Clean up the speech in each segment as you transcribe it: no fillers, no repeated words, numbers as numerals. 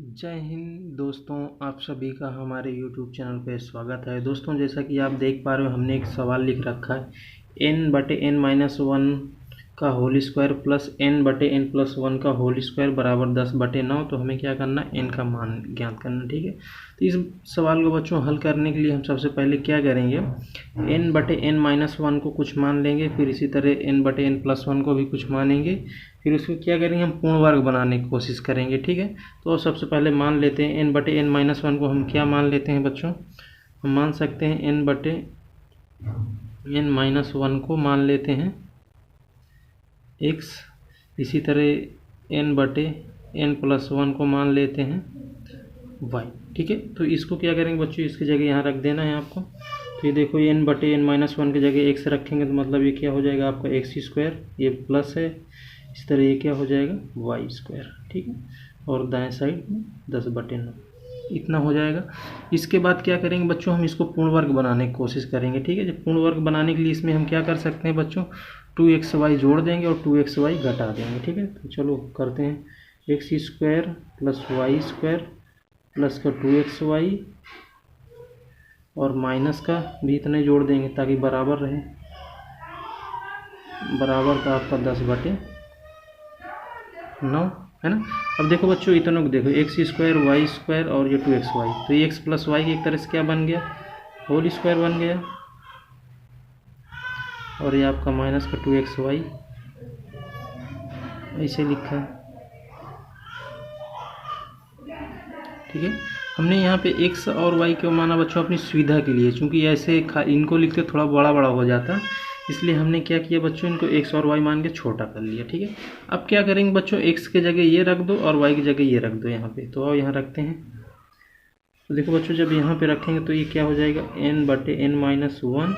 जय हिंद दोस्तों, आप सभी का हमारे YouTube चैनल पे स्वागत है। दोस्तों, जैसा कि आप देख पा रहे हो, हमने एक सवाल लिख रखा है n/n-1 का होल स्क्वायर प्लस n/n+1 का होल स्क्वायर बराबर 10/9। तो हमें क्या करना है, n का मान ज्ञात करना, ठीक है। तो इस सवाल को बच्चों हल करने के लिए हम सबसे पहले क्या करेंगे, n/n-1 को कुछ मान लेंगे, फिर इसी तरह n/n+1 को भी कुछ मानेंगे, फिर उसको क्या करेंगे, हम पूर्ण वर्ग बनाने की कोशिश करेंगे, ठीक है। तो सबसे पहले मान लेते हैं n/n-1 को हम क्या मान लेते हैं बच्चों, हम मान सकते हैं n/n-1 को मान लेते हैं x, इसी तरह n/n+1 को मान लेते हैं y, ठीक है। तो इसको क्या करेंगे बच्चों, इसकी जगह यहाँ रख देना है आपको। तो ये देखो, n/n-1 की जगह x रखेंगे तो मतलब ये क्या हो जाएगा आपका x², ये प्लस है, इस तरह ये क्या हो जाएगा y², ठीक है। और दाएं साइड में 10/9 इतना हो जाएगा। इसके बाद क्या करेंगे बच्चों, हम इसको पूर्ण वर्ग बनाने की कोशिश करेंगे, ठीक है। जब पूर्ण वर्ग बनाने के लिए इसमें हम क्या कर सकते हैं बच्चों, 2xy जोड़ देंगे और 2xy घटा देंगे, ठीक है। तो चलो करते हैं, x² + y² प्लस का 2xy और माइनस का भी इतने जोड़ देंगे ताकि बराबर रहे, बराबर का आपका 10/9 है ना। अब देखो बच्चों, इतनों को देखो, x² y² और ये 2xy, तो ये x + y एक तरह से क्या बन गया, होल स्क्वायर बन गया, और ये आपका माइनस का 2xy ऐसे लिखा है, ठीक है। हमने यहाँ पे x और y क्यों माना बच्चों, अपनी सुविधा के लिए, क्योंकि ऐसे इनको लिखते थोड़ा बड़ा बड़ा हो जाता, इसलिए हमने क्या किया बच्चों, इनको x और y मान के छोटा कर लिया, ठीक है। अब क्या करेंगे बच्चों, x की जगह ये रख दो और y की जगह ये रख दो यहाँ पे। तो अब यहाँ रखते हैं, तो देखो बच्चों, जब यहाँ पे रखेंगे तो ये क्या हो जाएगा, n/n-1,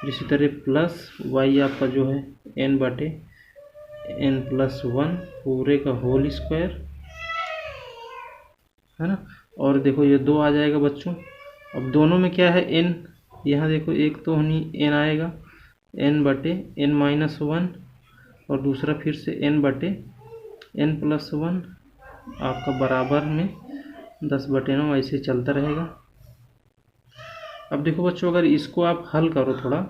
फिर इसी तरह प्लस y आपका जो है n/n+1 पूरे का होल स्क्वायर, है ना। और देखो ये 2 आ जाएगा बच्चों। अब दोनों में क्या है, n, यहाँ देखो एक तो नहीं n आएगा, n/n-1 और दूसरा फिर से n/n+1 आपका बराबर में 10/9 ऐसे चलता रहेगा। अब देखो बच्चों, अगर इसको आप हल करो थोड़ा,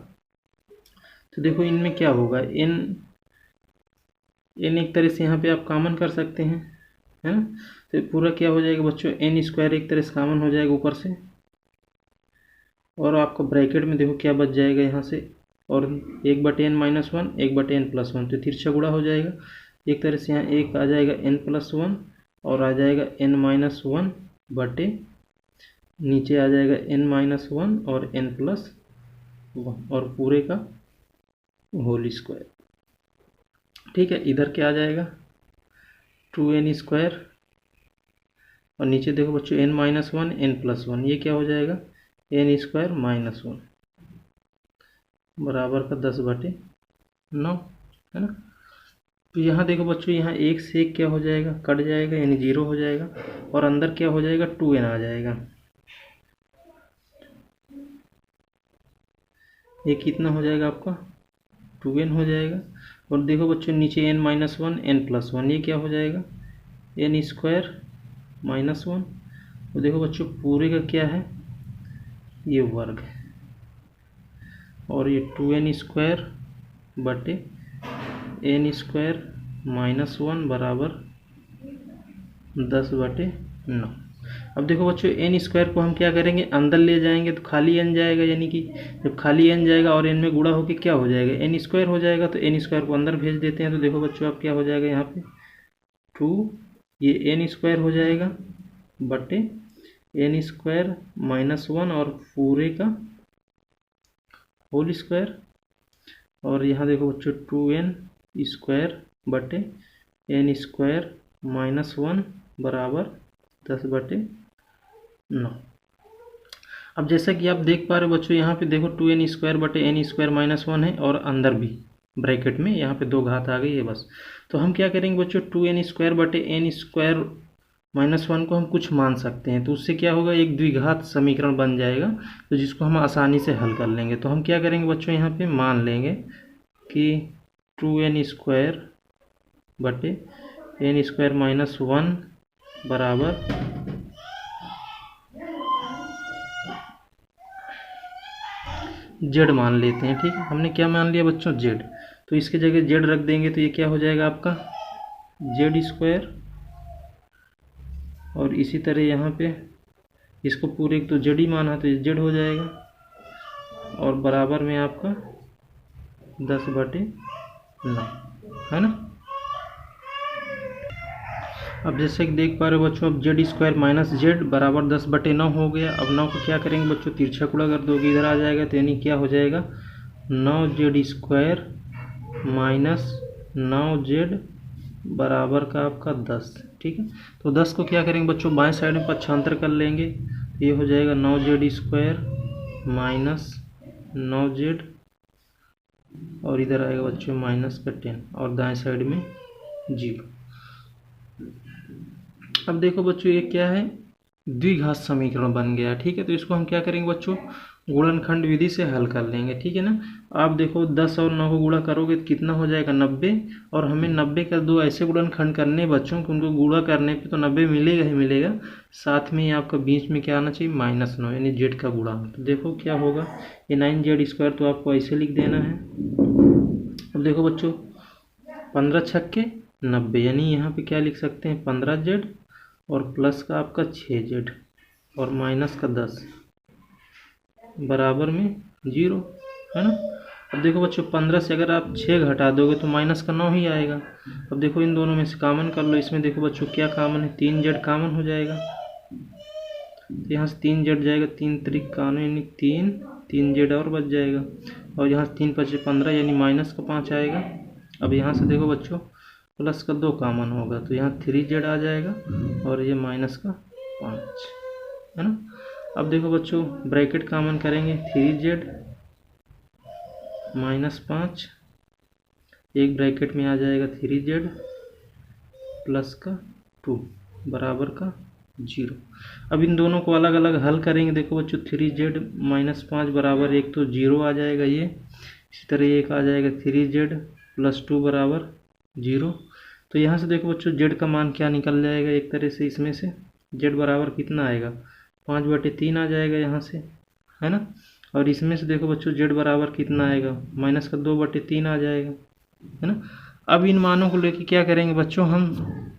तो देखो इनमें क्या होगा, n एक तरह से यहाँ पे आप कॉमन कर सकते हैं, है ना। तो पूरा क्या हो जाएगा बच्चों, n² एक तरह से कॉमन हो जाएगा ऊपर से, और आपका ब्रैकेट में देखो क्या बच जाएगा यहाँ से, और 1/n-1 1/n+1, तो तिरछा गुणा हो जाएगा एक तरह से, यहाँ एक आ जाएगा n+1 और आ जाएगा n-1 बटे, नीचे आ जाएगा n-1 और n+1 और पूरे का होल स्क्वायर, ठीक है। इधर क्या आ जाएगा 2n² और नीचे देखो बच्चों n-1 n+1, ये क्या हो जाएगा n² - 1 बराबर का 10/9, है ना। तो यहाँ देखो बच्चों, यहाँ एक से एक क्या हो जाएगा, कट जाएगा, यानी 0 हो जाएगा, और अंदर क्या हो जाएगा 2n आ जाएगा, ये कितना हो जाएगा आपका 2n हो जाएगा। और देखो बच्चों नीचे n-1 n+1, ये क्या हो जाएगा n² - 1, तो देखो बच्चों पूरे का क्या है, ये वर्ग है, और ये 2n² बटे n² - 1 बराबर 10/9। अब देखो बच्चों, n² को हम क्या करेंगे, अंदर ले जाएंगे तो खाली n जाएगा, यानी कि जब खाली n जाएगा और n में गुणा होके क्या हो जाएगा n² हो जाएगा, तो n² को अंदर भेज देते हैं। तो देखो बच्चों, अब क्या हो जाएगा यहाँ पे 2, ये n² हो जाएगा बटे n² - 1 और पूरे का होल स्क्वायर, और यहाँ देखो बच्चों 2n² बटे n² - 1 बराबर 10/9। अब जैसा कि आप देख पा रहे हो बच्चों, यहाँ पे देखो 2n² बटे n² - 1 है, और अंदर भी ब्रैकेट में यहाँ पे 2 घात आ गई है बस। तो हम क्या करेंगे बच्चों, 2n² बटे n² - 1 को हम कुछ मान सकते हैं, तो उससे क्या होगा, एक द्विघात समीकरण बन जाएगा, तो जिसको हम आसानी से हल कर लेंगे। तो हम क्या करेंगे बच्चों, यहाँ पे मान लेंगे कि 2n² बटे n² - 1 बराबर जेड मान लेते हैं। ठीक है, हमने क्या मान लिया बच्चों, जेड। तो इसके जगह जेड रख देंगे तो ये क्या हो जाएगा आपका जेड स्क्वायर, और इसी तरह यहाँ पे इसको पूरे तो जेड ही माना तो ये जेड हो जाएगा, और बराबर में आपका 10/9 है ना। अब जैसे कि देख पा रहे हो बच्चों, अब जेड स्क्वायर माइनस जेड बराबर 10/9 हो गया। अब 9 को क्या करेंगे बच्चों, तिरछा गुणा कर दोगे, इधर आ जाएगा, तो यानी क्या हो जाएगा 9 जेड स्क्वायर माइनस 9 जेड बराबर का आपका 10। ठीक है, तो 10 को क्या करेंगे बच्चों, बाएं साइड में पक्षांतर कर लेंगे, ये हो जाएगा 9 जेड स्क्वायर माइनस 9 जेड, और इधर आएगा बच्चों माइनस का 10, और दाएं साइड में 0। अब देखो बच्चों ये क्या है, द्विघात समीकरण बन गया। ठीक है, तो इसको हम क्या करेंगे बच्चों, गुणनखंड विधि से हल कर लेंगे। ठीक है ना, आप देखो 10 और 9 को गुणा करोगे तो कितना हो जाएगा 90, और हमें 90 का दो ऐसे गुणनखंड करने बच्चों कि उनको गुणा करने पे तो 90 मिलेगा ही मिलेगा, साथ में ही आपका बीच में क्या आना चाहिए -9, यानी जेड का गुणा। तो देखो क्या होगा, ये 9 जेड स्क्वायर तो आपको ऐसे लिख देना है। अब देखो बच्चों 15 छक्के 90, यानी यहाँ पे क्या लिख सकते हैं 15 जेड, और प्लस का आपका 6 जेड, और माइनस का 10 बराबर में 0 है ना। अब देखो बच्चों 15 से अगर आप 6 घटा दोगे तो माइनस का 9 ही आएगा। अब देखो इन दोनों में से कॉमन कर लो, इसमें देखो बच्चों क्या कॉमन है, 3 जेड कॉमन हो जाएगा, तो यहाँ से 3 जेड जाएगा, 3 त्रिक कानून यानी 3 जेड और बच जाएगा, और यहाँ से 3 × 5 = 15 यानी माइनस का 5 आएगा। अब यहाँ से देखो बच्चों प्लस का 2 कॉमन होगा, तो यहाँ 3 जेड आ जाएगा, और ये माइनस का 5 है ना। अब देखो बच्चों ब्रैकेट कॉमन करेंगे, 3 जेड माइनस 5, एक ब्रैकेट में आ जाएगा 3 जेड प्लस का 2 बराबर का 0। अब इन दोनों को अलग अलग हल करेंगे। देखो बच्चों 3 जेड माइनस 5 बराबर एक तो 0 आ जाएगा ये, इसी तरह एक आ जाएगा 3 जेड प्लस 2 बराबर 0। तो यहाँ से देखो बच्चों जेड का मान क्या निकल जाएगा, एक तरह से इसमें से जेड बराबर कितना आएगा 5/3 आ जाएगा यहाँ से, है ना। और इसमें से देखो बच्चों जेड बराबर कितना आएगा, माइनस का 2/3 आ जाएगा, है ना। अब इन मानों को लेके क्या करेंगे बच्चों, हम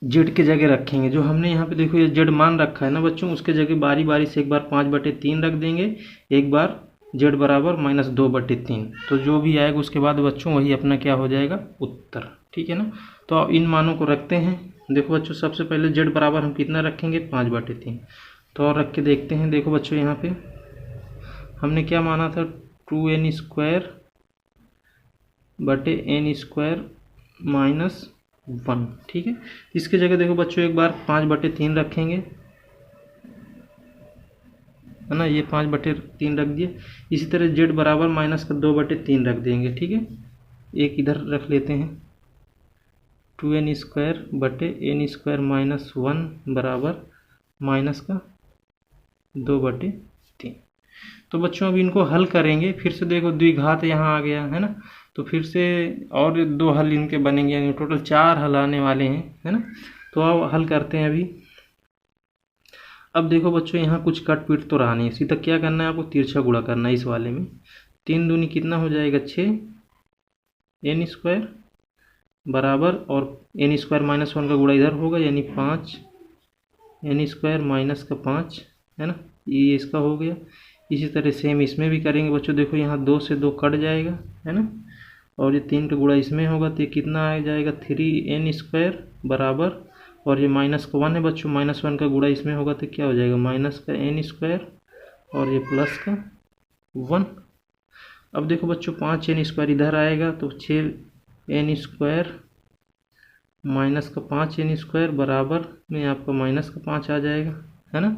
जेड के जगह रखेंगे। जो हमने यहाँ पे देखो ये जेड मान रखा है ना बच्चों, उसके जगह बारी बारी से एक बार 5/3 रख देंगे, एक बार जेड बराबर -2/3। तो जो भी आएगा उसके बाद बच्चों वही अपना क्या हो जाएगा उत्तर। ठीक है ना, तो अब इन मानों को रखते हैं। देखो बच्चों सबसे पहले जेड बराबर हम कितना रखेंगे 5/3, तो और रख के देखते हैं। देखो बच्चों यहाँ पे हमने क्या माना था 2n² बटे n² -1। ठीक है, इसके जगह देखो बच्चों एक बार 5/3 रखेंगे, है ना, ये 5/3 रख दिए। इसी तरह जेड बराबर -2/3 रख देंगे। ठीक है, एक इधर रख लेते हैं 2n² बटे n² -1 बराबर -2/3। तो बच्चों अब इनको हल करेंगे, फिर से देखो द्विघात यहाँ आ गया है ना, तो फिर से और 2 हल इनके बनेंगे, यानी टोटल 4 हल आने वाले हैं, है ना। तो अब हल करते हैं अभी। अब देखो बच्चों यहाँ कुछ कट पीट तो रहा नहीं, सीधा क्या करना है आपको तिरछा गुणा करना है इस वाले में। 3 दूनी कितना हो जाएगा 6 n² बराबर, और n² -1 का गुणा इधर होगा यानी 5 n² माइनस का 5, है ना, ये इसका हो गया। इसी तरह सेम इसमें भी करेंगे बच्चों। देखो यहाँ 2 से 2 कट जाएगा, है ना, और ये 3 का गुणा इसमें होगा तो ये कितना आ जाएगा 3n² बराबर, और ये -1 है बच्चों, -1 का गुणा इसमें होगा तो क्या हो जाएगा -n², और ये प्लस का 1। अब देखो बच्चों 5n² इधर आएगा तो 6n² माइनस का 5n² बराबर में आपका माइनस का 5 आ जाएगा, है ना।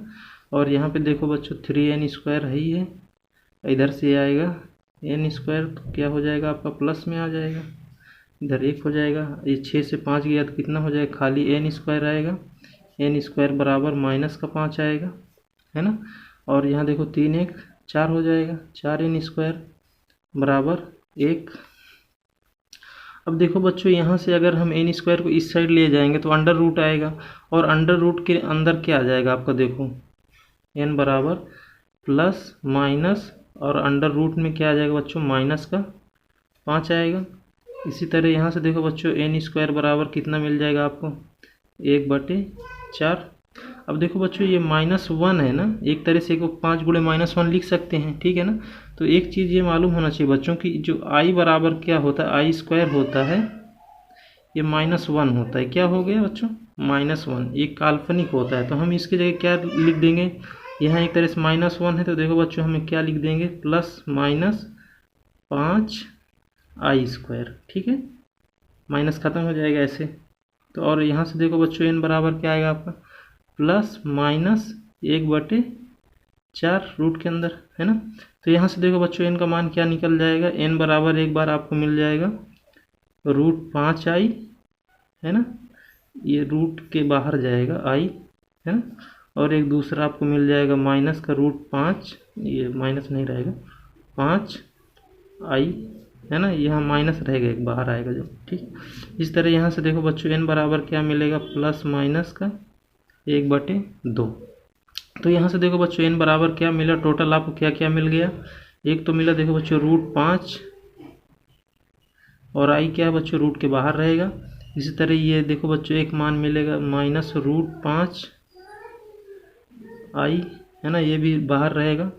और यहाँ पे देखो बच्चों 3n² है ही है, इधर से आएगा n², तो क्या हो जाएगा आपका प्लस में आ जाएगा, इधर 1 हो जाएगा। ये 6 से 5 गया तो कितना हो जाएगा, खाली n² आएगा, n² बराबर माइनस का 5 आएगा, है ना। और यहाँ देखो 3 1 4 हो जाएगा, 4n² बराबर 1। अब देखो बच्चों, यहाँ से अगर हम एन स्क्वायर को इस साइड ले जाएंगे तो अंडर रूट आएगा, और अंडर रूट के अंदर क्या आ जाएगा आपका, देखो एन बराबर प्लस माइनस, और अंडर रूट में क्या आ जाएगा बच्चों, माइनस का 5 आएगा। इसी तरह यहाँ से देखो बच्चों, एन स्क्वायर बराबर कितना मिल जाएगा आपको, 1/4। अब देखो बच्चों, ये -1 है ना, एक तरह से को 5 गुणे -1 लिख सकते हैं, ठीक है ना। तो एक चीज़ ये मालूम होना चाहिए बच्चों की, जो आई बराबर क्या होता है, आई स्क्वायर होता है, ये -1 होता है। क्या हो गया बच्चों, -1, एक काल्पनिक होता है। तो हम इसकी जगह क्या लिख देंगे, यहाँ एक तरह से -1 है, तो देखो बच्चों हमें क्या लिख देंगे, प्लस माइनस 5 आई स्क्वायर, ठीक है, माइनस ख़त्म हो जाएगा ऐसे। तो और यहाँ से देखो बच्चों, एन बराबर क्या आएगा आपका, प्लस माइनस 1/4 रूट के अंदर, है ना। तो यहाँ से देखो बच्चों, एन का मान क्या निकल जाएगा, एन बराबर एक बार आपको मिल जाएगा √5i, है ना, ये रूट के बाहर जाएगा आई, है ना, और एक दूसरा आपको मिल जाएगा माइनस का √5, ये माइनस नहीं रहेगा, 5i, है ना, यहाँ माइनस रहेगा, एक बाहर आएगा जो, ठीक। इस तरह यहाँ से देखो बच्चों, एन बराबर क्या मिलेगा, प्लस माइनस का 1/2। तो यहाँ से देखो बच्चों, एन बराबर क्या मिला, टोटल आपको क्या क्या मिल गया, एक तो मिला देखो बच्चों √5, और आई क्या है बच्चों, रूट के बाहर रहेगा। इसी तरह ये देखो बच्चों, एक मान मिलेगा -√5 आई, है ना, ये भी बाहर रहेगा।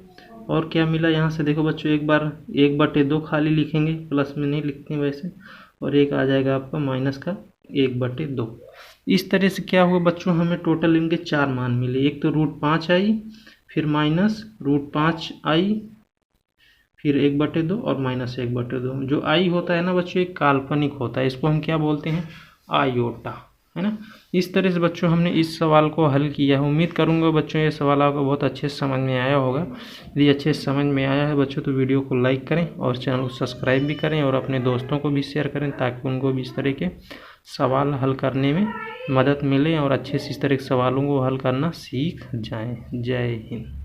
और क्या मिला यहाँ से देखो बच्चों, एक बार 1/2 खाली लिखेंगे, प्लस में नहीं लिखते हैं वैसे, और एक आ जाएगा आपका माइनस का 1/2। इस तरह से क्या हुआ बच्चों, हमें टोटल इनके 4 मान मिले, एक तो √5 आई, फिर -√5 आई, फिर 1/2 और -1/2। जो आई होता है ना बच्चों, एक काल्पनिक होता है, इसको हम क्या बोलते हैं, आयोटा, है ना। इस तरह से बच्चों हमने इस सवाल को हल किया है। उम्मीद करूंगा बच्चों ये सवाल आपको बहुत अच्छे से समझ में आया होगा। यदि अच्छे से समझ में आया है बच्चों, तो वीडियो को लाइक करें और चैनल को सब्सक्राइब भी करें, और अपने दोस्तों को भी शेयर करें, ताकि उनको भी इस तरह के सवाल हल करने में मदद मिले और अच्छे से इस तरह के सवालों को हल करना सीख जाएँ। जय हिंद।